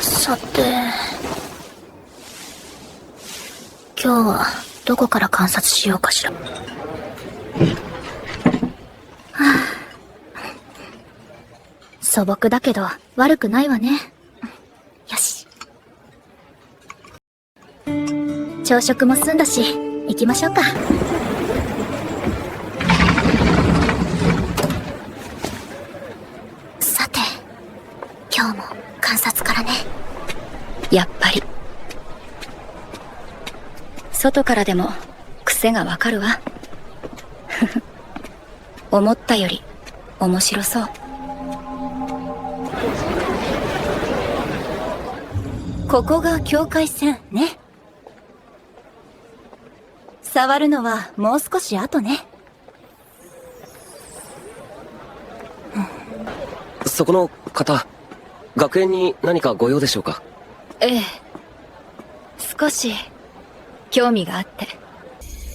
さて、今日はどこから観察しようかしら。素朴だけど悪くないわね。よし。朝食も済んだし、行きましょうか。さて、今日も観察からね。やっぱり外からでも癖がわかるわ。思ったより面白そう。ここが境界線ね。触るのはもう少し後ね。そこの方、学園に何かご用でしょうか？ええ、少し興味があって。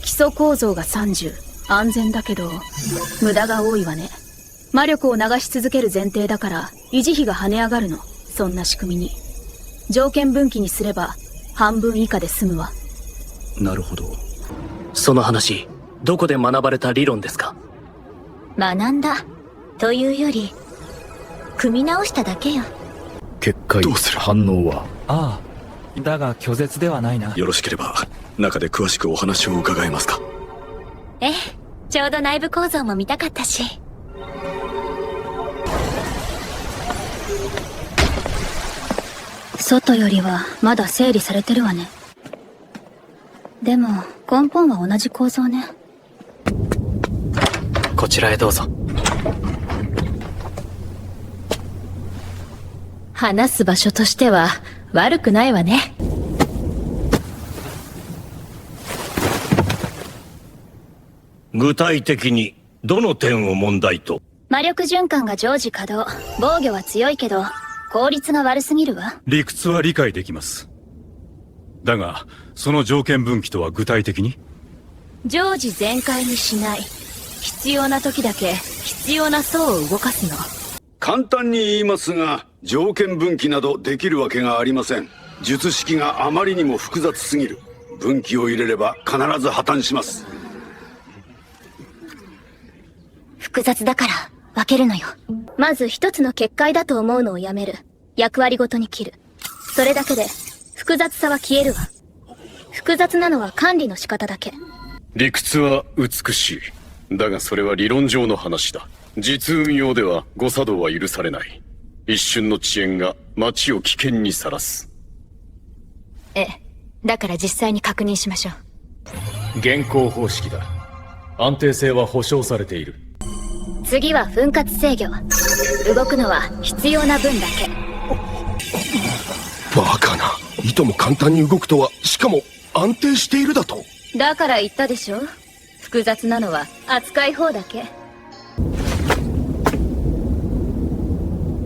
基礎構造が30、安全だけど無駄が多いわね。魔力を流し続ける前提だから維持費が跳ね上がるの。そんな仕組みに条件分岐にすれば半分以下で済むわ。なるほど。その話、どこで学ばれた理論ですか？学んだというより組み直しただけよ。結界、どうする？反応は？ああ、だが拒絶ではないな。よろしければ中で詳しくお話を伺えますか？ええ、ちょうど内部構造も見たかったし。外よりはまだ整理されてるわね。でも根本は同じ構造ね。こちらへどうぞ。話す場所としては悪くないわね。具体的にどの点を問題と？魔力循環が常時稼働。防御は強いけど効率が悪すぎるわ。理屈は理解できます。だがその条件分岐とは具体的に？常時全開にしない。必要な時だけ必要な層を動かすの。簡単に言いますが、条件分岐などできるわけがありません。術式があまりにも複雑すぎる。分岐を入れれば必ず破綻します。複雑だから分けるのよ。まず一つの結界だと思うのをやめる。役割ごとに切る。それだけで複雑さは消えるわ。複雑なのは管理の仕方だけ。理屈は美しい。だがそれは理論上の話だ。実運用では誤作動は許されない。一瞬の遅延が街を危険にさらす。ええ、だから実際に確認しましょう。現行方式だ。安定性は保証されている。次は分割制御。動くのは必要な分だけ。バカな。いとも簡単に動くとは、しかも安定しているだと。だから言ったでしょ。複雑なのは扱い方だけ。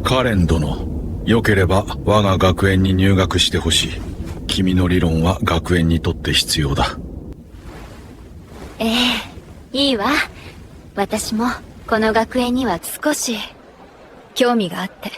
カレン殿、よければ我が学園に入学してほしい。君の理論は学園にとって必要だ。ええ、いいわ。私もこの学園には少し興味があって。